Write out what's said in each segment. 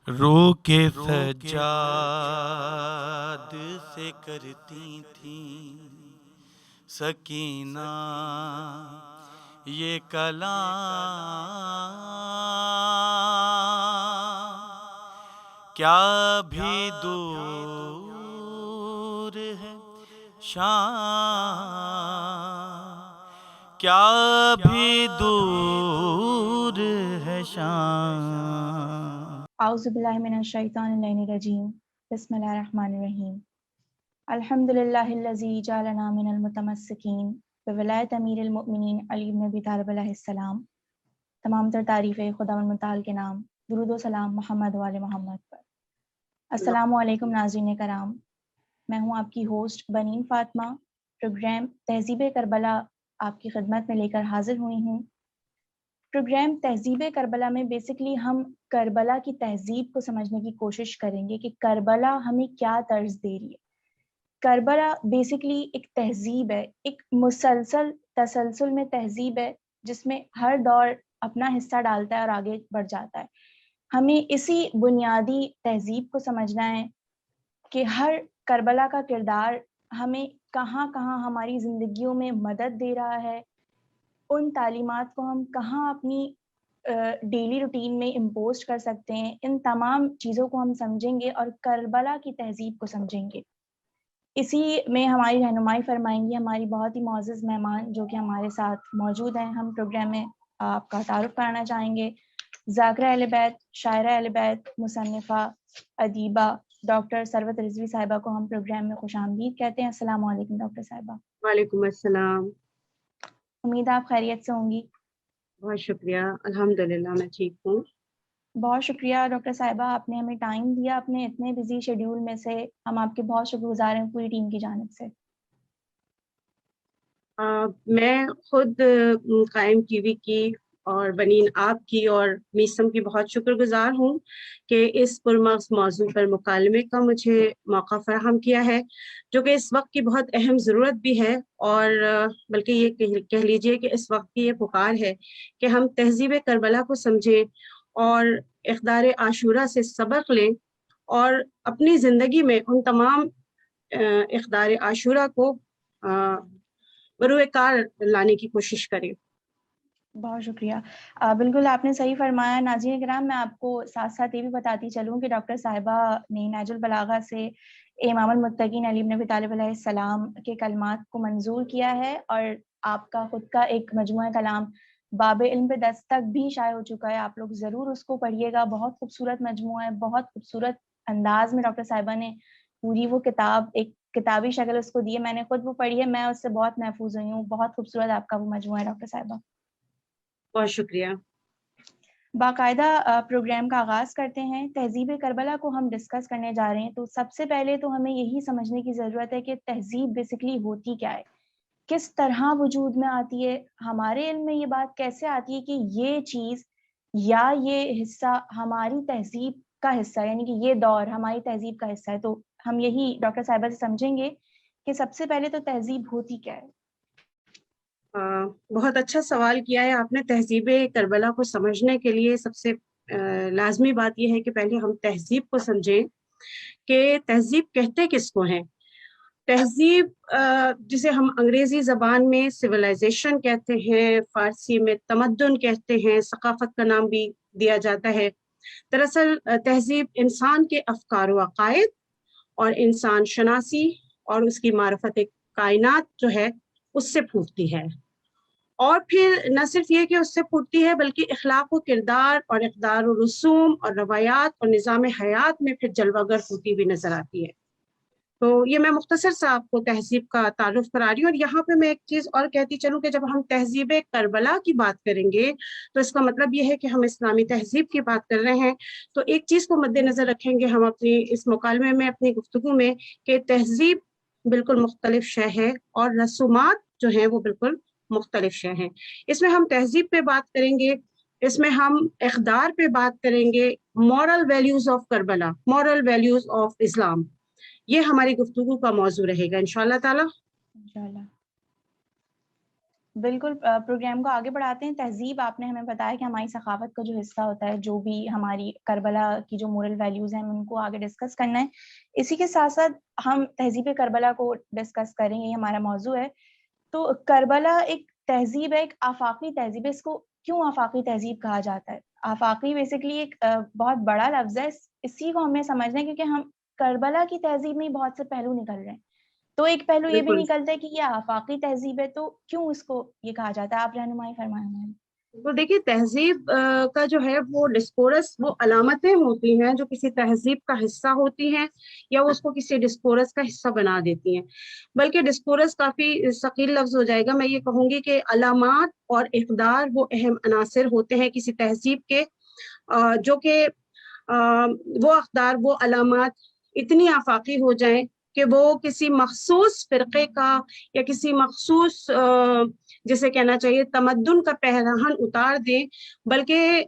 رو کے سجاد سے کرتی تھیں سکینہ یہ کلام، کیا بھی دور ہے شام، کیا بھی دور ہے شام۔ اعوذ باللہ من الشیطان اللعین الرجیم، بسم اللہ الرحمن الرحیم۔ الحمدللہ الذی جعلنا من المتمسکین بولایت امیر المؤمنین علی بن ابی طالب علیہ السلام۔ تمام تر تعریفیں خداوند متعال کے نام، درود و سلام محمد وآل محمد پر۔ السلام علیکم ناظرین کرام، میں ہوں آپ کی ہوسٹ بنین فاطمہ۔ پروگرام تہذیب کربلا آپ کی خدمت میں لے کر حاضر ہوئی ہوں۔ پروگرام تہذیب کربلا میں بیسکلی ہم کربلا کی تہذیب کو سمجھنے کی کوشش کریں گے کہ کربلا ہمیں کیا طرز دے رہی ہے۔ کربلا بیسکلی ایک تہذیب ہے، ایک مسلسل تسلسل میں تہذیب ہے جس میں ہر دور اپنا حصہ ڈالتا ہے اور آگے بڑھ جاتا ہے۔ ہمیں اسی بنیادی تہذیب کو سمجھنا ہے کہ ہر کربلا کا کردار ہمیں کہاں کہاں ہماری زندگیوں میں مدد دے رہا ہے، ان تعلیمات کو ہم کہاں اپنی ڈیلی روٹین میں امپوز کر سکتے ہیں۔ ان تمام چیزوں کو ہم سمجھیں گے اور کربلا کی تہذیب کو سمجھیں گے۔ اسی میں ہماری رہنمائی فرمائیں گی ہماری بہت ہی معزز مہمان جو کہ ہمارے ساتھ موجود ہیں۔ ہم پروگرام میں آپ کا تعارف کرانا چاہیں گے۔ ذاکرہ اہل بیت، شاعرہ اہل بیت، مصنفہ، ادیبہ ڈاکٹر ثروت رضوی صاحبہ کو ہم پروگرام میں خوش آمدید کہتے ہیں۔ السلام علیکم ڈاکٹر صاحبہ۔ وعلیکم السلام۔ امید ہے آپ خیریت سے ہوں گی۔ بہت شکریہ، الحمدللہ میں ٹھیک ہوں۔ بہت شکریہ ڈاکٹر صاحبہ، آپ نے ہمیں ٹائم دیا اپنے اتنے بزی شیڈیول میں سے۔ ہم آپ کے بہت شکر گزار ہیں پوری ٹیم کی جانب سے۔ میں خود قائم ٹی وی کی اور بنین آپ کی اور میسم کی بہت شکر گزار ہوں کہ اس پرمغز موضوع پر مکالمے کا مجھے موقع فراہم کیا ہے، جو کہ اس وقت کی بہت اہم ضرورت بھی ہے، اور بلکہ یہ کہہ لیجئے کہ اس وقت کی یہ پکار ہے کہ ہم تہذیب کربلا کو سمجھیں اور اقدار عاشورہ سے سبق لیں اور اپنی زندگی میں ان تمام اقدار عاشورہ کو بروئے کار لانے کی کوشش کریں۔ بہت شکریہ۔ بالکل آپ نے صحیح فرمایا۔ ناظرین کرام، میں آپ کو ساتھ ساتھ یہ بھی بتاتی چلوں کہ ڈاکٹر صاحبہ نے نہج البلاغہ سے امام المتقین علی بن ابی طالب علیہ السلام کے کلمات کو منظور کیا ہے، اور آپ کا خود کا ایک مجموعہ کلام باب علم پہ دستک بھی شائع ہو چکا ہے۔ آپ لوگ ضرور اس کو پڑھیے گا، بہت خوبصورت مجموعہ ہے، بہت خوبصورت انداز میں ڈاکٹر صاحبہ نے پوری وہ کتاب ایک کتابی شکل اس کو دی ہے۔ میں نے خود وہ پڑھی ہے، میں اس سے بہت محفوظ ہوئی ہوں۔ بہت خوبصورت آپ کا وہ مجموعہ ہے ڈاکٹر صاحبہ۔ بہت شکریہ۔ باقاعدہ پروگرام کا آغاز کرتے ہیں۔ تہذیب کربلا کو ہم ڈسکس کرنے جا رہے ہیں، تو سب سے پہلے تو ہمیں یہی سمجھنے کی ضرورت ہے کہ تہذیب بیسکلی ہوتی کیا ہے، کس طرح وجود میں آتی ہے، ہمارے علم میں یہ بات کیسے آتی ہے کہ یہ چیز یا یہ حصہ ہماری تہذیب کا حصہ ہے، یعنی کہ یہ دور ہماری تہذیب کا حصہ ہے۔ تو ہم یہی ڈاکٹر صاحبہ سے سمجھیں گے کہ سب سے پہلے تو تہذیب ہوتی کیا ہے۔ بہت اچھا سوال کیا ہے آپ نے۔ تہذیب کربلا کو سمجھنے کے لیے سب سے لازمی بات یہ ہے کہ پہلے ہم تہذیب کو سمجھیں کہ تہذیب کہتے کس کو ہیں۔ تہذیب جسے ہم انگریزی زبان میں سویلائزیشن کہتے ہیں، فارسی میں تمدن کہتے ہیں، ثقافت کا نام بھی دیا جاتا ہے۔ دراصل تہذیب انسان کے افکار و عقائد اور انسان شناسی اور اس کی معرفت کائنات جو ہے اس سے پھوٹتی ہے، اور پھر نہ صرف یہ کہ اس سے پھوٹتی ہے بلکہ اخلاق و کردار اور اقدار و رسوم اور روایات اور نظام حیات میں پھر جلوہ گر ہوتی ہوئی نظر آتی ہے۔ تو یہ میں مختصر سا آپ کو تہذیب کا تعارف کرا رہی ہوں، اور یہاں پہ میں ایک چیز اور کہتی چلوں کہ جب ہم تہذیب کربلا کی بات کریں گے تو اس کا مطلب یہ ہے کہ ہم اسلامی تہذیب کی بات کر رہے ہیں۔ تو ایک چیز کو مد نظر رکھیں گے ہم اپنی اس مکالمے میں، اپنی گفتگو میں، کہ تہذیب بالکل مختلف شے ہے اور رسومات جو ہیں وہ بالکل مختلف شے ہیں۔ اس میں ہم تہذیب پہ بات کریں گے، اس میں ہم اقدار پہ بات کریں گے، moral values of Karbala, moral values of Islam, یہ ہماری گفتگو کا موضوع رہے گا انشاءاللہ تعالی۔ انشاءاللہ۔ بالکل پروگرام کو آگے بڑھاتے ہیں. تہذیب آپ نے ہمیں بتایا کہ ہماری ثقافت کا جو حصہ ہوتا ہے, جو بھی ہماری کربلا کی جو مورل ویلیوز ہیں ان کو آگے ڈسکس کرنا ہے. اسی کے ساتھ ساتھ ہم تہذیب کربلا کو ڈسکس کریں گے, یہ ہمارا موضوع ہے. تو کربلا ایک تہذیب ہے, ایک آفاقی تہذیب ہے. اس کو کیوں آفاقی تہذیب کہا جاتا ہے؟ آفاقی بیسیکلی ایک بہت بڑا لفظ ہے, اسی کو ہمیں سمجھنا ہے کیونکہ ہم کربلا کی تہذیب میں بہت سے پہلو نکل رہے ہیں. تو ایک پہلو یہ بھی بالکل. نکلتا ہے کہ یہ آفاقی تہذیب ہے, تو کیوں اس کو یہ کہا جاتا ہے؟ آپ رہنمائی فرمائیں ہمیں. تو دیکھیے تہذیب کا جو ہے وہ ڈسکورس, وہ علامتیں ہوتی ہیں جو کسی تہذیب کا حصہ ہوتی ہیں یا وہ اس کو کسی ڈسکورس کا حصہ بنا دیتی ہیں. بلکہ ڈسکورس کافی ثقیل لفظ ہو جائے گا. میں یہ کہوں گی کہ علامات اور اقدار وہ اہم عناصر ہوتے ہیں کسی تہذیب کے, جو کہ وہ اقدار, وہ علامات اتنی آفاقی ہو جائیں کہ وہ کسی مخصوص فرقے کا یا کسی مخصوص جسے کہنا چاہیے تمدن کا پہراہن اتار دیں, بلکہ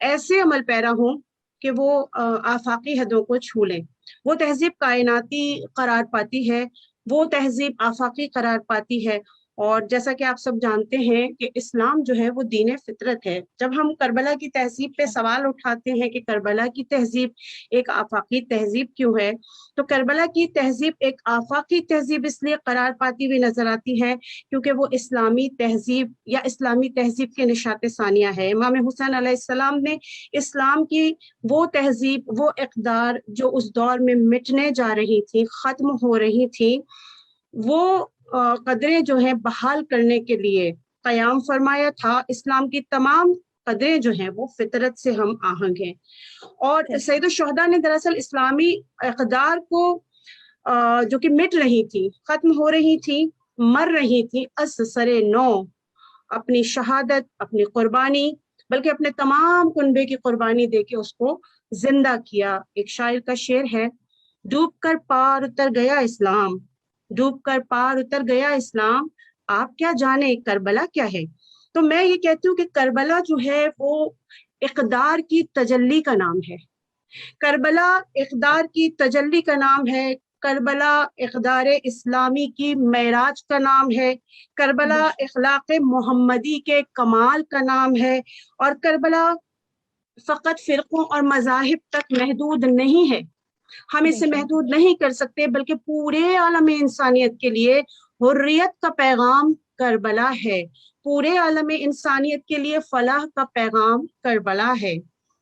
ایسے عمل پیرا ہوں کہ وہ آفاقی حدوں کو چھو لیں. وہ تہذیب کائناتی قرار پاتی ہے, وہ تہذیب آفاقی قرار پاتی ہے. اور جیسا کہ آپ سب جانتے ہیں کہ اسلام جو ہے وہ دین فطرت ہے. جب ہم کربلا کی تہذیب پہ سوال اٹھاتے ہیں کہ کربلا کی تہذیب ایک آفاقی تہذیب کیوں ہے, تو کربلا کی تہذیب ایک آفاقی تہذیب اس لیے قرار پاتی ہوئی نظر آتی ہے کیونکہ وہ اسلامی تہذیب یا اسلامی تہذیب کے نشات ثانیہ ہے. امام حسین علیہ السلام نے اسلام کی وہ تہذیب, وہ اقدار جو اس دور میں مٹنے جا رہی تھی, ختم ہو رہی تھی, وہ قدریں جو ہیں بحال کرنے کے لیے قیام فرمایا تھا. اسلام کی تمام قدریں جو ہیں وہ فطرت سے ہم آہنگ ہیں. اور سید الشہداء نے دراصل اسلامی اقدار کو جو کہ مٹ رہی تھی, ختم ہو رہی تھی, مر رہی تھی, از سر نو اپنی شہادت, اپنی قربانی, بلکہ اپنے تمام کنبے کی قربانی دے کے اس کو زندہ کیا. ایک شاعر کا شعر ہے, ڈوب کر پار اتر گیا اسلام, ڈوب کر پار اتر گیا اسلام, آپ کیا جانے کربلا کیا ہے. تو میں یہ کہتی ہوں کہ کربلا جو ہے وہ اقدار کی تجلی کا نام ہے. کربلا اقدار کی تجلی کا نام ہے. کربلا اقدار اسلامی کی معراج کا نام ہے. کربلا اخلاق محمدی کے کمال کا نام ہے. اور کربلا فقط فرقوں اور مذاہب تک محدود نہیں ہے, ہم اسے محدود نہیں کر سکتے, بلکہ پورے عالم انسانیت کے لیے حریت کا پیغام کربلا ہے. پورے عالم انسانیت کے لیے فلاح کا پیغام کربلا ہے.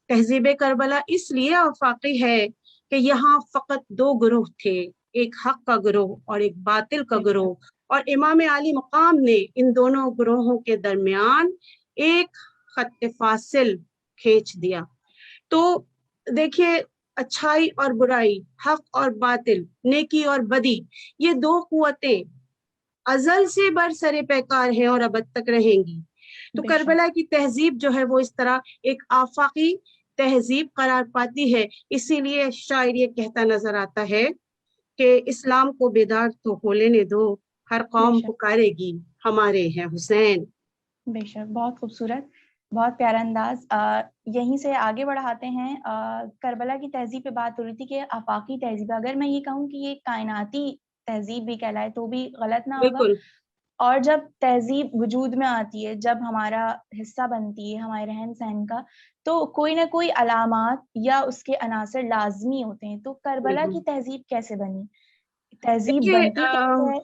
تہذیب کربلا اس لیے آفاقی ہے کہ یہاں فقط دو گروہ تھے, ایک حق کا گروہ اور ایک باطل کا گروہ, اور امام عالی مقام نے ان دونوں گروہوں کے درمیان ایک خط فاصل کھینچ دیا. تو دیکھیے, اچھائی اور برائی, حق اور باطل, نیکی اور بدی, یہ دو قوتیں ازل سے برسر پیکار ہیں اور ابد تک رہیں گی. تو کربلا کی تہذیب جو ہے وہ اس طرح ایک آفاقی تہذیب قرار پاتی ہے. اسی لیے شاعر یہ کہتا نظر آتا ہے کہ اسلام کو بیدار تو ہو لینے دو, ہر قوم پکارے گی ہمارے ہیں حسین. بے شک, بہت خوبصورت, بہت پیارا انداز. یہیں سے آگے بڑھاتے ہیں. کربلا کی تہذیب پہ بات ہو رہی تھی کہ آفاقی تہذیب, اگر میں یہ کہوں کہ یہ کائناتی تہذیب بھی کہلائے تو بھی غلط نہ ہوگا. اور جب تہذیب وجود میں آتی ہے, جب ہمارا حصہ بنتی ہے ہمارے رہن سہن کا, تو کوئی نہ کوئی علامات یا اس کے عناصر لازمی ہوتے ہیں. تو کربلا کی تہذیب کیسے بنی؟ تہذیب بنتی کیسے ہے؟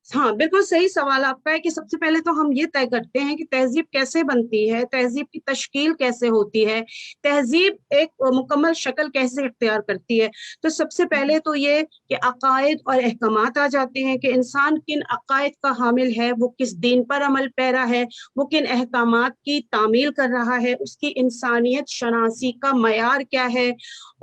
ہاں بالکل صحیح سوال آپ کا ہے کہ سب سے پہلے تو ہم یہ طے کرتے ہیں کہ تہذیب کیسے بنتی ہے, تہذیب کی تشکیل کیسے ہوتی ہے, تہذیب ایک مکمل شکل کیسے اختیار کرتی ہے. تو سب سے پہلے تو یہ کہ عقائد اور احکامات آ جاتے ہیں کہ انسان کن عقائد کا حامل ہے, وہ کس دین پر عمل پیرا ہے, وہ کن احکامات کی تعمیل کر رہا ہے, اس کی انسانیت شناسی کا معیار کیا ہے,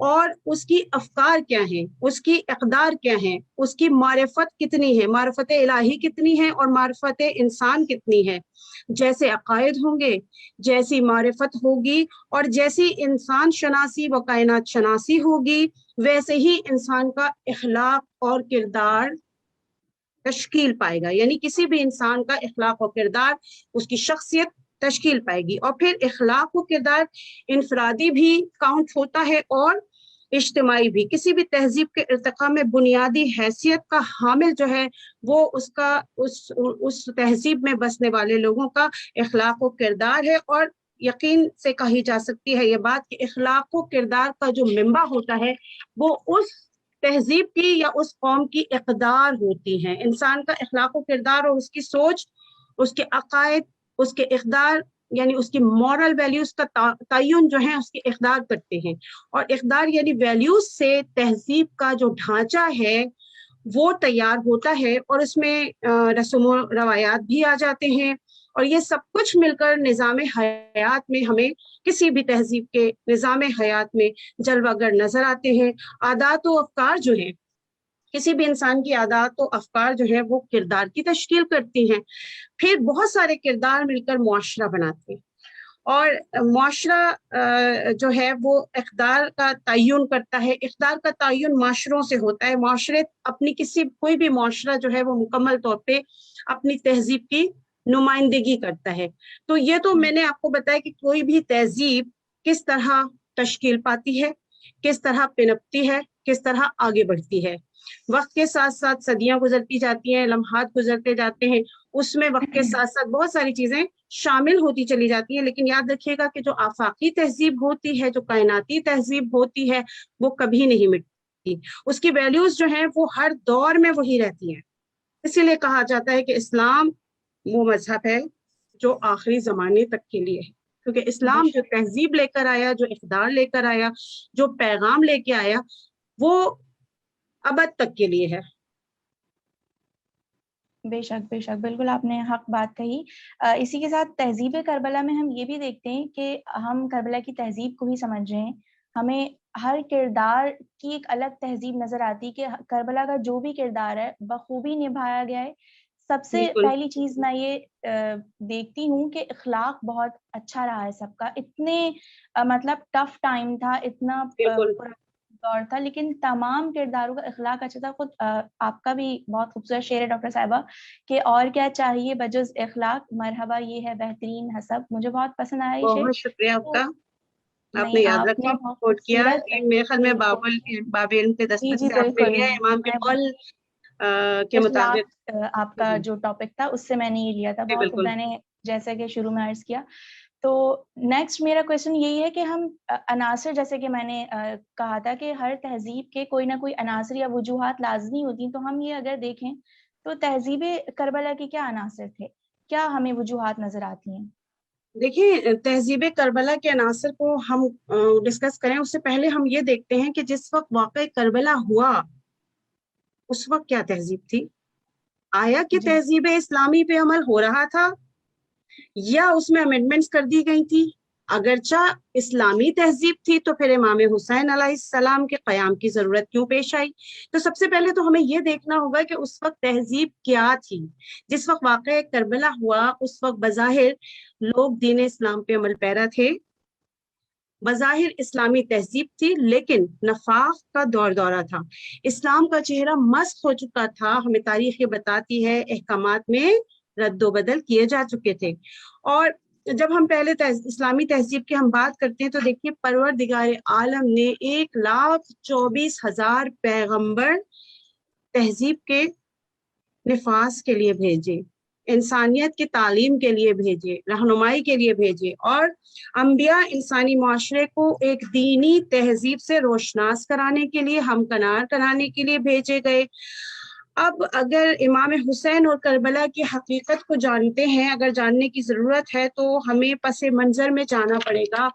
اور اس کی افکار کیا ہیں, اس کی اقدار کیا ہیں, اس کی معرفت کتنی ہے, معرفت الہی کتنی ہے اور معرفت انسان کتنی ہے. جیسے عقائد ہوں گے, جیسی معرفت ہوگی, اور جیسی انسان شناسی و کائنات شناسی ہوگی, ویسے ہی انسان کا اخلاق اور کردار تشکیل پائے گا. یعنی کسی بھی انسان کا اخلاق و کردار, اس کی شخصیت تشکیل پائے گی. اور پھر اخلاق و کردار انفرادی بھی کاؤنٹ ہوتا ہے اور اجتماعی بھی، کسی بھی تہذیب کے ارتقاء میں بنیادی حیثیت کا حامل جو ہے وہ اس تہذیب میں بسنے والے لوگوں کا اخلاق و کردار ہے. اور یقین سے کہی جا سکتی ہے یہ بات کہ اخلاق و کردار کا جو منبع ہوتا ہے وہ اس تہذیب کی یا اس قوم کی اقدار ہوتی ہیں. انسان کا اخلاق و کردار اور اس کی سوچ، اس کے عقائد، اس کے اقدار یعنی اس کی مورل ویلیوز کا تعین جو ہے اس کی اقدار کرتے ہیں. اور اقدار یعنی ویلیوز سے تہذیب کا جو ڈھانچہ ہے وہ تیار ہوتا ہے، اور اس میں رسم و روایات بھی آ جاتے ہیں. اور یہ سب کچھ مل کر نظام حیات میں ہمیں کسی بھی تہذیب کے نظام حیات میں جلوہ گر نظر آتے ہیں. عادات و افکار جو ہیں، کسی بھی انسان کی عادات و افکار جو ہے وہ کردار کی تشکیل کرتی ہیں. پھر بہت سارے کردار مل کر معاشرہ بناتے ہیں، اور معاشرہ جو ہے وہ اقدار کا تعین کرتا ہے. اقدار کا تعین معاشروں سے ہوتا ہے. معاشرے اپنی کوئی بھی معاشرہ جو ہے وہ مکمل طور پہ اپنی تہذیب کی نمائندگی کرتا ہے. تو یہ تو میں نے آپ کو بتایا کہ کوئی بھی تہذیب کس طرح تشکیل پاتی ہے، کس طرح پنپتی ہے، کس طرح آگے بڑھتی ہے. وقت کے ساتھ ساتھ صدیاں گزرتی جاتی ہیں، لمحات گزرتے جاتے ہیں، اس میں وقت کے ساتھ ساتھ بہت ساری چیزیں شامل ہوتی چلی جاتی ہیں. لیکن یاد رکھیے گا کہ جو آفاقی تہذیب ہوتی ہے، جو کائناتی تہذیب ہوتی ہے، وہ کبھی نہیں مٹتی. اس کی ویلیوز جو ہیں وہ ہر دور میں وہی رہتی ہیں. اسی لیے کہا جاتا ہے کہ اسلام وہ مذہب ہے جو آخری زمانے تک کے لیے ہے، کیونکہ اسلام جو تہذیب لے کر آیا، جو اقدار لے کر آیا، جو پیغام لے کے آیا، وہ ابد تک کے لیے ہے. بے شک بے شک، بالکل آپ نے حق بات کہی. اسی کے ساتھ تہذیب کربلا میں ہم یہ بھی دیکھتے ہیں کہ ہم کربلا کی تہذیب کو بھی سمجھ رہے ہیں. ہمیں ہر کردار کی ایک الگ تہذیب نظر آتی کہ کربلا کا جو بھی کردار ہے بخوبی نبھایا گیا ہے. سب سے بالکل پہلی چیز میں یہ دیکھتی ہوں کہ اخلاق بہت اچھا رہا ہے سب کا. اتنے مطلب ٹف ٹائم تھا، اتنا بالکل دور تھا، لیکن تمام کرداروں کا اخلاق اچھا تھا. خود آپ کا بھی بہت خوبصورت شعر ہے ڈاکٹر صاحبہ کہ اور کیا چاہیے بجز اخلاق، مرحبا یہ ہے بہترین حسب. مجھے بہت پسند آیا یہ شعر. بہت شکریہ آپ کا، آپ نے نہیں، یاد آپ رکھا، نے بہت کوٹ کیا. خوبصورت. یہ میرے خیال میں بالکل باب علم کے جی دستک جی سے آپ نے بالکل. لیا ہے، امام کے میں قول کے مطابق. اخلاق آپ کا جو ٹاپک تھا اس سے میں نے یہ لیا تھا. جی بہت خوب. بالکل. میں نے جیسا کہ شروع میں عرض کیا، تو نیکسٹ میرا کویشچن یہی ہے کہ ہم عناصر، جیسے کہ میں نے کہا تھا کہ ہر تہذیب کے کوئی نہ کوئی عناصر یا وجوہات لازمی ہوتی ہیں. تو ہم یہ اگر دیکھیں تو تہذیب کربلا کے کیا عناصر تھے، کیا ہمیں وجوہات نظر آتی ہیں؟ دیکھیں، تہذیب کربلا کے عناصر کو ہم ڈسکس کریں اس سے پہلے ہم یہ دیکھتے ہیں کہ جس وقت واقع کربلا ہوا اس وقت کیا تہذیب تھی. آیا کہ جی تہذیب اسلامی پہ عمل ہو رہا تھا یا اس میں امینڈمنٹس کر دی گئی تھی. اگرچہ اسلامی تہذیب تھی تو پھر امام حسین علیہ السلام کے قیام کی ضرورت کیوں پیش آئی. تو سب سے پہلے تو ہمیں یہ دیکھنا ہوگا کہ اس وقت تہذیب کیا تھی. جس وقت واقع کربلا ہوا اس وقت بظاہر لوگ دین اسلام پہ عمل پیرا تھے، بظاہر اسلامی تہذیب تھی، لیکن نفاق کا دورہ تھا. اسلام کا چہرہ مسخ ہو چکا تھا. ہمیں تاریخ یہ بتاتی ہے احکامات میں رد و بدل کیے جا چکے تھے. اور جب ہم پہلے اسلامی تہذیب کی ہم بات کرتے ہیں تو دیکھیے پروردگار عالم نے 1,24,000 پیغمبر تہذیب کے نفاذ کے لیے بھیجے، انسانیت کی تعلیم کے لیے بھیجے، رہنمائی کے لیے بھیجے. اور انبیاء انسانی معاشرے کو ایک دینی تہذیب سے روشناس کرانے کے لیے، ہمکنار کرانے کے لیے بھیجے گئے. اب اگر امام حسین اور کربلا کی حقیقت کو جانتے ہیں، اگر جاننے کی ضرورت ہے تو ہمیں پس منظر میں جانا پڑے گا،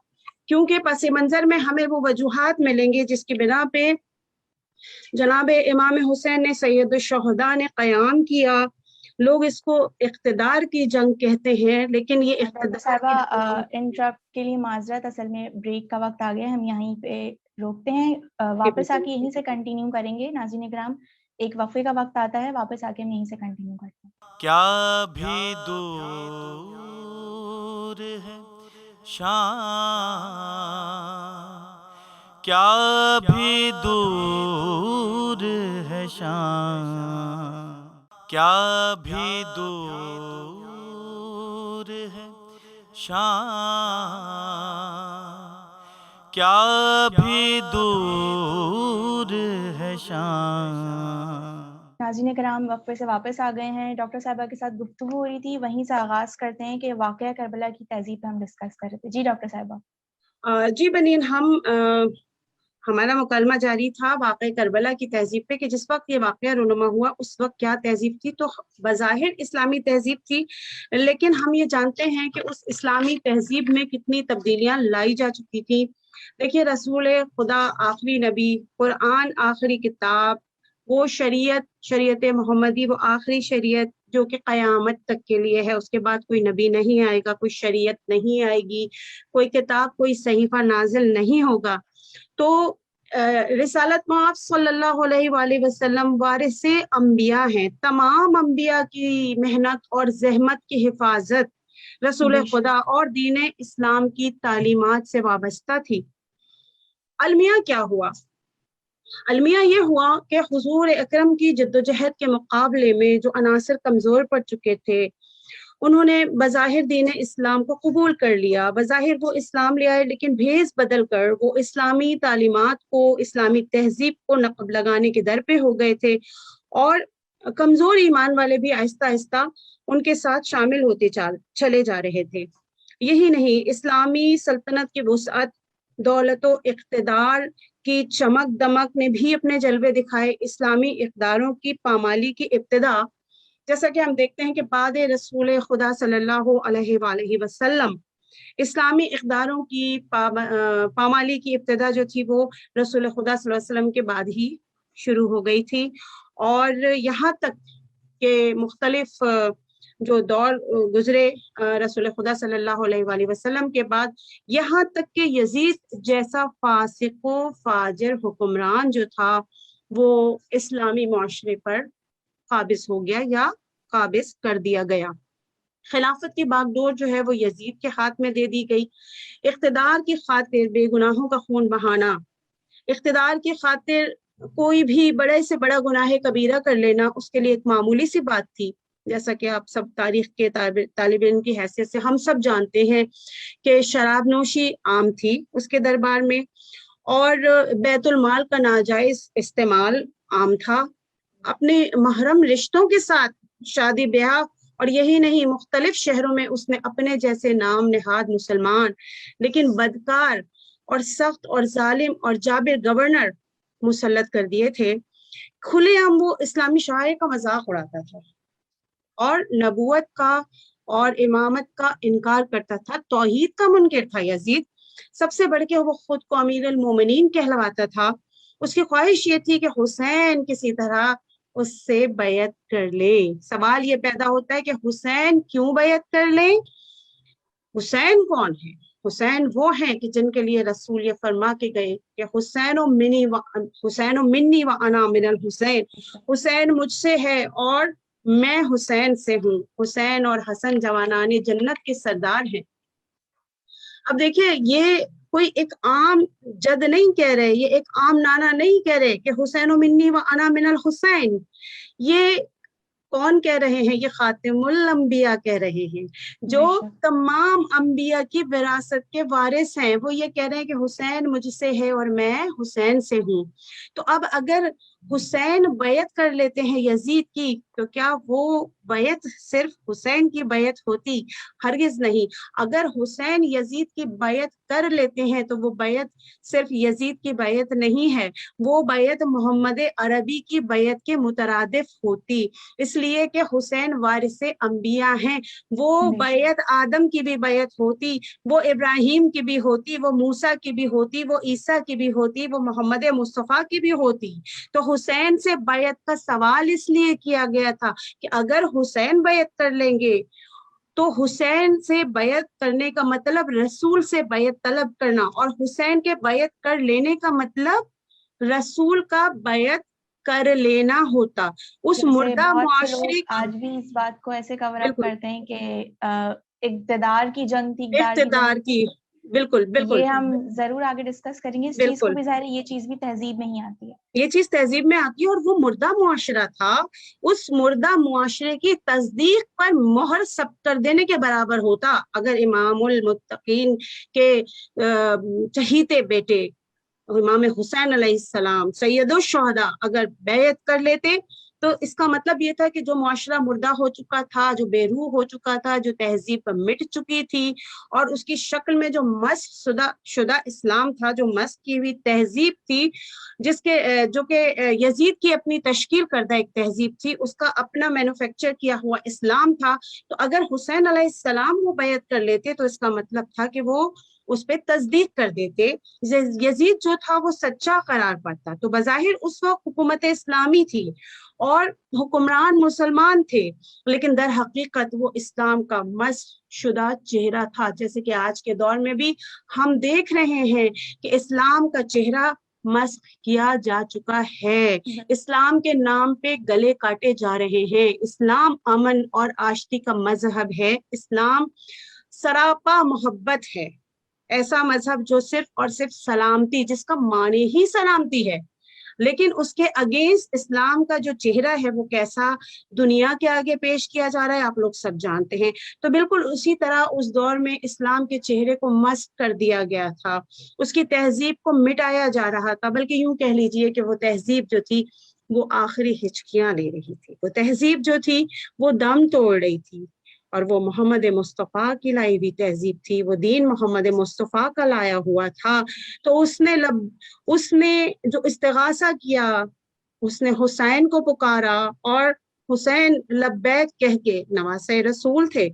کیونکہ پس منظر میں ہمیں وہ وجوہات ملیں گے جس کی بنا پہ جناب امام حسین نے سید الشہداء نے قیام کیا. لوگ اس کو اقتدار کی جنگ کہتے ہیں، لیکن یہ ڈاکٹر اقتدار کی صاحبہ جنگ انٹرپٹ کے لیے معذرت، اصل میں بریک کا وقت آ گیا، ہم یہیں پہ روکتے ہیں. جی واپس آ بالکل. کے یہیں سے کنٹینیو کریں گے. ناظرین اکرام، ایک وقفے کا وقت آتا ہے، واپس آ کے ہم یہیں سے کنٹینیو کرتے ہیں. کیا بھی دور ہے شام، کیا بھی دور ہے شام، کیا بھی دور ہے شام، کیا بھی دور شان. ناظرین کرام، وقفے سے واپس آ گئے ہیں. ڈاکٹر صاحبہ کے ساتھ گفتگو ہو رہی تھی، وہیں سے آغاز کرتے ہیں کہ واقعہ کربلا کی تہذیب پہ ہم ڈسکس کر رہے تھے. جی ڈاکٹر صاحبہ. جی بنین، ہمارا مکالمہ جاری تھا واقعہ کربلا کی تہذیب پہ کہ جس وقت یہ واقعہ رونما ہوا اس وقت کیا تہذیب تھی. تو بظاہر اسلامی تہذیب تھی، لیکن ہم یہ جانتے ہیں کہ اس اسلامی تہذیب میں کتنی تبدیلیاں لائی جا چکی تھی. دیکھیے، رسول خدا آخری نبی، قرآن آخری کتاب، وہ شریعت محمدی، وہ آخری شریعت جو کہ قیامت تک کے لیے ہے. اس کے بعد کوئی نبی نہیں آئے گا، کوئی شریعت نہیں آئے گی، کوئی کتاب، کوئی صحیفہ نازل نہیں ہوگا. تو رسالت مآب صلی اللہ علیہ وآلہ وسلم وارث انبیاء ہیں. تمام انبیاء کی محنت اور زحمت کی حفاظت رسول خدا اور دین اسلام کی تعلیمات سے وابستہ تھی. المیہ کیا ہوا؟ المیہ یہ ہوا کہ حضور اکرم کی جدوجہد کے مقابلے میں جو عناصر کمزور پڑ چکے تھے، انہوں نے بظاہر دین اسلام کو قبول کر لیا. بظاہر وہ اسلام لے آئے، لیکن بھیس بدل کر وہ اسلامی تعلیمات کو، اسلامی تہذیب کو نقب لگانے کے در پہ ہو گئے تھے. اور کمزور ایمان والے بھی آہستہ آہستہ ان کے ساتھ شامل ہوتے چلے جا رہے تھے. یہی نہیں، اسلامی سلطنت کی وسعت، دولت و اقتدار کی چمک دمک نے بھی اپنے جلوے دکھائے. اسلامی اقداروں کی پامالی کی ابتدا، جیسا کہ ہم دیکھتے ہیں کہ بعد رسول خدا صلی اللہ علیہ وآلہ وسلم اسلامی اقداروں کی پامالی کی ابتدا جو تھی وہ رسول خدا صلی اللہ علیہ وسلم کے بعد ہی شروع ہو گئی تھی. اور یہاں تک کہ مختلف جو دور گزرے رسول خدا صلی اللہ علیہ وآلہ وسلم کے بعد، یہاں تک کہ یزید جیسا فاسق و فاجر حکمران جو تھا وہ اسلامی معاشرے پر قابض ہو گیا یا قابض کر دیا گیا. خلافت کی باغ ڈور جو ہے وہ یزید کے ہاتھ میں دے دی گئی. اقتدار کی خاطر بے گناہوں کا خون بہانا، اقتدار کی خاطر کوئی بھی بڑے سے بڑا گناہ کبیرہ کر لینا اس کے لیے ایک معمولی سی بات تھی. جیسا کہ آپ سب تاریخ کے طالب علم کی حیثیت سے ہم سب جانتے ہیں کہ شراب نوشی عام تھی اس کے دربار میں، اور بیت المال کا ناجائز استعمال عام تھا. اپنے محرم رشتوں کے ساتھ شادی بیاہ، اور یہی نہیں، مختلف شہروں میں اس نے اپنے جیسے نام نہاد مسلمان لیکن بدکار اور سخت اور ظالم اور جابر گورنر مسلط کر دیے تھے. کھلے عام وہ اسلامی شاعر کا مذاق اڑاتا تھا اور نبوت کا اور امامت کا انکار کرتا تھا. توحید کا منکر تھا یزید. سب سے بڑھ کے وہ خود کو امیر المومنین کہلواتا تھا. اس کی خواہش یہ تھی کہ حسین کسی طرح اس سے بیعت کر لے. سوال یہ پیدا ہوتا ہے کہ حسین کیوں بیعت کر لیں؟ حسین کون ہے؟ حسین وہ ہیں کہ جن کے لیے رسول یہ فرما کے گئے کہ حسین منی و انا من الحسین، حسین مجھ سے ہے اور میں حسین سے ہوں. حسین اور حسن جوانان جنت کے سردار ہیں. اب دیکھیے، یہ کوئی ایک عام جد نہیں کہہ رہے، یہ ایک عام نانا نہیں کہہ رہے کہ حسین و منی و انا من الحسین. یہ کون کہہ رہے ہیں؟ یہ خاتم الانبیاء کہہ رہے ہیں، جو تمام انبیاء کی وراثت کے وارث ہیں. وہ یہ کہہ رہے ہیں کہ حسین مجھ سے ہے اور میں حسین سے ہوں. تو اب اگر حسین بیعت کر لیتے ہیں یزید کی، تو کیا وہ بیعت صرف حسین کی بیعت ہوتی؟ ہرگز نہیں. اگر حسین یزید کی بیعت کر لیتے ہیں تو وہ بیعت صرف یزید کی بیعت نہیں ہے، وہ بیعت محمد عربی کی بیعت کے مترادف ہوتی. اس لیے کہ حسین وارث انبیاء ہیں. وہ بیعت آدم کی بھی بیعت ہوتی، وہ ابراہیم کی بھی ہوتی، وہ موسیٰ کی بھی ہوتی، وہ عیسیٰ کی بھی ہوتی، وہ محمد مصطفیٰ کی بھی ہوتی. تو حسین سے بیعت کا سوال اس لیے کیا گیا تھا کہ اگر حسین بیعت کر لیں گے تو حسین سے بیعت کرنے کا مطلب رسول سے بیعت طلب کرنا، اور حسین کے بیعت کر لینے کا مطلب رسول کا بیعت کر لینا ہوتا. اس مردہ معاشرے آج بھی اس بات کو ایسے کور اپ کرتے ہیں کہ اقتدار کی جنگ تھی، اقتدار کی. بالکل بالکل، یہ ہم ضرور آگے ڈسکس کریں گے. اس چیز کو بھی ظاہر ہے یہ چیز بھی تہذیب میں ہی آتی ہے، یہ چیز تہذیب میں آتی ہے. اور وہ مردہ معاشرہ تھا، اس مردہ معاشرے کی تصدیق پر مہر ثبت کر دینے کے برابر ہوتا اگر امام المتقین کے چہیتے بیٹے امام حسین علیہ السلام سید الشہداء اگر بیعت کر لیتے تو اس کا مطلب یہ تھا کہ جو معاشرہ مردہ ہو چکا تھا، جو بے روح ہو چکا تھا، جو تہذیب مٹ چکی تھی، اور اس کی شکل میں جو مسخ شدہ اسلام تھا، جو مسخ کی ہوئی تہذیب تھی، جو کہ یزید کی اپنی تشکیل کردہ ایک تہذیب تھی، اس کا اپنا مینوفیکچر کیا ہوا اسلام تھا، تو اگر حسین علیہ السلام وہ بیعت کر لیتے تو اس کا مطلب تھا کہ وہ اس پہ تصدیق کر دیتے۔ یزید جو تھا وہ سچا قرار پاتا، تو بظاہر اس وقت حکومت اسلامی تھی اور حکمران مسلمان تھے، لیکن در حقیقت وہ اسلام کا مسخ شدہ چہرہ تھا، جیسے کہ آج کے دور میں بھی ہم دیکھ رہے ہیں کہ اسلام کا چہرہ مسخ کیا جا چکا ہے، اسلام کے نام پہ گلے کاٹے جا رہے ہیں۔ اسلام امن اور آشتی کا مذہب ہے، اسلام سراپا محبت ہے، ایسا مذہب جو صرف اور صرف سلامتی، جس کا معنی ہی سلامتی ہے، لیکن اس کے اگینسٹ اسلام کا جو چہرہ ہے وہ کیسا دنیا کے آگے پیش کیا جا رہا ہے آپ لوگ سب جانتے ہیں۔ تو بالکل اسی طرح اس دور میں اسلام کے چہرے کو مسخ کر دیا گیا تھا، اس کی تہذیب کو مٹایا جا رہا تھا، بلکہ یوں کہہ لیجئے کہ وہ تہذیب جو تھی وہ آخری ہچکیاں لے رہی تھی، وہ تہذیب جو تھی وہ دم توڑ رہی تھی، اور وہ محمد مصطفیٰ کی لائی ہوئی تہذیب تھی، وہ دین محمد مصطفیٰ کا لایا ہوا تھا۔ تو اس نے جو استغاثہ کیا، اس نے حسین کو پکارا، اور حسین لبیک کہہ کے، نواسۂ رسول تھے،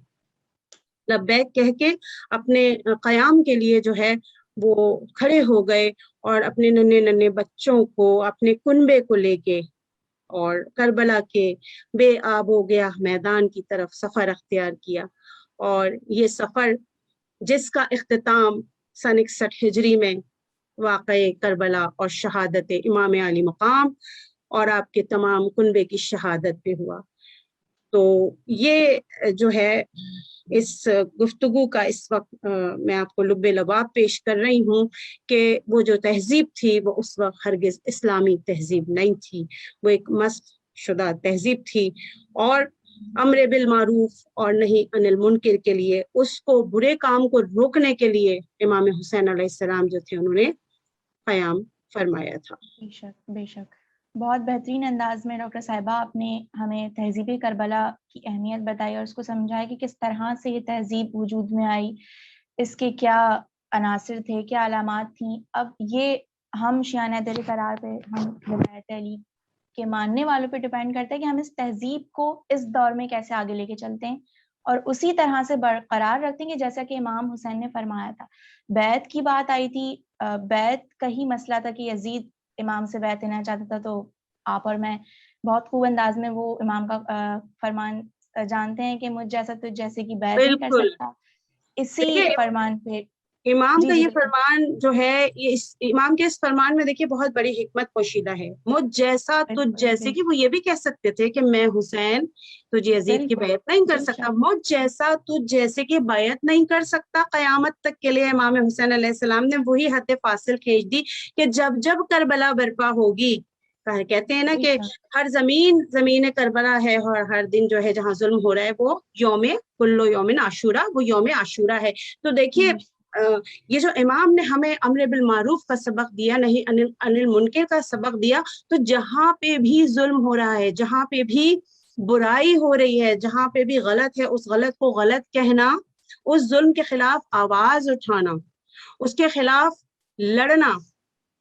لبیک کہہ کے اپنے قیام کے لیے جو ہے وہ کھڑے ہو گئے، اور اپنے ننھے بچوں کو، اپنے کنبے کو لے کے، اور کربلا کے بے آب و گیا میدان کی طرف سفر اختیار کیا۔ اور یہ سفر جس کا اختتام سن 61 ہجری میں واقع کربلا اور شہادت امام علی مقام اور آپ کے تمام کنبے کی شہادت پہ ہوا۔ تو یہ جو ہے اس گفتگو کا اس وقت میں آپ کو لب لباب پیش کر رہی ہوں کہ وہ جو تہذیب تھی وہ اس وقت ہرگز اسلامی تہذیب نہیں تھی، وہ ایک مسخ شدہ تہذیب تھی، اور امر بالمعروف اور نہیں عن المنکر کے لیے، اس کو برے کام کو روکنے کے لیے امام حسین علیہ السلام جو تھے انہوں نے قیام فرمایا تھا۔ بے شک بے شک، بہت بہترین انداز میں ڈاکٹر صاحبہ آپ نے ہمیں تہذیب کربلا کی اہمیت بتائی اور اس کو سمجھایا کہ کس طرح سے یہ تہذیب وجود میں آئی، اس کے کیا عناصر تھے، کیا علامات تھیں۔ اب یہ ہم شیعہ دل قرار پہ، ہم ولایت علی کے ماننے والوں پہ ڈیپینڈ کرتا ہے کہ ہم اس تہذیب کو اس دور میں کیسے آگے لے کے چلتے ہیں اور اسی طرح سے برقرار رکھتے ہیں کہ جیسا کہ امام حسین نے فرمایا تھا۔ بیعت کی بات آئی تھی، بیعت کا ہی مسئلہ تھا کہ یزید امام سے بیعت لینا چاہتا تھا، تو آپ اور میں بہت خوب انداز میں وہ امام کا فرمان جانتے ہیں کہ مجھ جیسا تجھ جیسے کی بیعت نہیں کر بالکل، سکتا۔ اسی فرمان پہ امام جی کا جی یہ بالکل فرمان جو ہے، امام کے اس فرمان میں دیکھیے بہت بڑی حکمت پوشیدہ ہے۔ مجھ جیسا تجھ بالکل جیسے کہ وہ یہ بھی کہہ سکتے تھے کہ میں حسین تجھ یزید کی بالکل بیعت نہیں کر بے سکتا، شک مجھ جیسا تجھ جیسے کی بیعت نہیں کر سکتا۔ قیامت تک کے لیے امام حسین علیہ السلام نے وہی حد فاصل کھینچ دی کہ جب جب کربلا برپا ہوگی، کہتے ہیں نا بے کہ شک ہر زمین کربلا ہے، اور ہر دن جو ہے جہاں ظلم ہو رہا ہے وہ کلو یوم عاشورہ، وہ یوم عاشورہ ہے۔ تو دیکھیے بے شک یہ جو امام نے ہمیں امر بالمعروف کا سبق دیا، نہیں عن المنکر کا سبق دیا، تو جہاں پہ بھی ظلم ہو رہا ہے، جہاں پہ بھی برائی ہو رہی ہے، جہاں پہ بھی غلط ہے، اس غلط کو غلط کہنا، اس ظلم کے خلاف آواز اٹھانا، اس کے خلاف لڑنا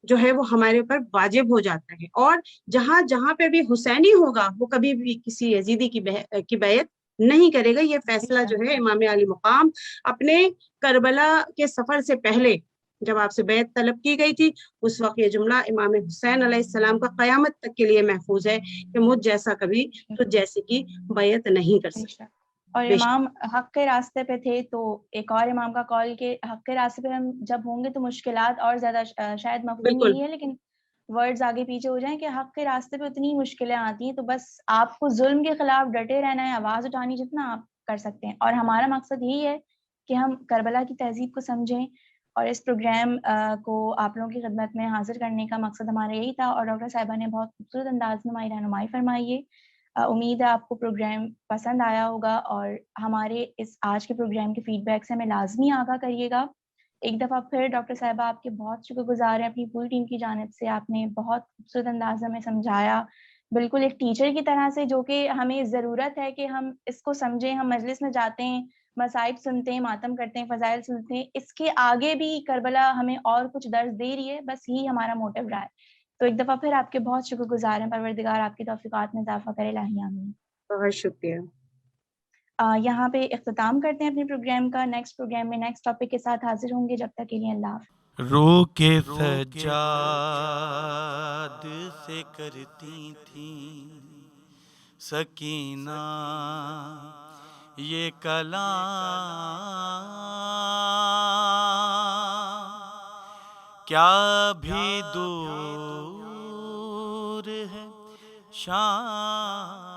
جو ہے وہ ہمارے اوپر واجب ہو جاتا ہے۔ اور جہاں جہاں پہ بھی حسینی ہوگا وہ کبھی بھی کسی یزیدی کی بیعت نہیں کرے گا۔ یہ بے فیصلہ جو شک ہے امام علی مقام اپنے کربلا کے سفر سے پہلے جب آپ سے بیعت طلب کی گئی تھی، اس وقت یہ جملہ امام حسین علیہ السلام کا قیامت تک کے لیے محفوظ ہے کہ مجھ جیسا کبھی تجھ جیسے کی بیعت نہیں کر بے سکتا۔ شک۔ اور بے شک امام حق کے راستے پہ تھے، تو ایک اور امام کا قول کہ حق کے راستے پہ ہم جب ہوں گے تو مشکلات اور زیادہ، شاید مفہوم بالکل یہی ہے لیکن ورڈز آگے پیچھے ہو جائیں کہ حق کے راستے پہ اتنی مشکلیں آتی ہیں، تو بس آپ کو ظلم کے خلاف ڈٹے رہنا ہے، آواز اٹھانی جتنا آپ کر سکتے ہیں۔ اور ہمارا مقصد یہی ہے کہ ہم کربلا کی تہذیب کو سمجھیں، اور اس پروگرام کو آپ لوگوں کی خدمت میں حاضر کرنے کا مقصد ہمارا یہی تھا، اور ڈاکٹر صاحبہ نے بہت خوبصورت انداز میں ہماری رہنمائی فرمائی ہے۔ امید ہے آپ کو پروگرام پسند آیا ہوگا، اور ہمارے اس آج کے پروگرام کے فیڈ بیک سے ہمیں لازمی آگاہ کریے گا ایک دفعہ پھر ڈاکٹر صاحبہ آپ کے بہت شکر گزار ہیں اپنی پوری ٹیم کی جانب سے. آپ نے بہت خوبصورت انداز میں سمجھایا, بالکل ایک ٹیچر کی طرح سے, جو کہ ہمیں ضرورت ہے کہ ہم اس کو سمجھیں. ہم مجلس میں جاتے ہیں, مصائب سنتے ہیں, ماتم کرتے ہیں, فضائل سنتے ہیں, اس کے آگے بھی کربلا ہمیں اور کچھ درس دے رہی ہے, بس یہی ہمارا موٹو رہا ہے. تو ایک دفعہ پھر آپ کے بہت شکر گزار ہیں. پروردگار آپ کی توفیقات میں اضافہ کرے, الہی آمین. بہت شکریہ. یہاں پہ اختتام کرتے ہیں اپنے پروگرام کا. نیکسٹ پروگرام میں نیکسٹ ٹاپک کے ساتھ حاضر ہوں گے. جب تک کے لیے اللہ حافظ. رو کے سجاد سے کرتی تھی سکینہ یہ کلام, کیا بھی دور ہے شام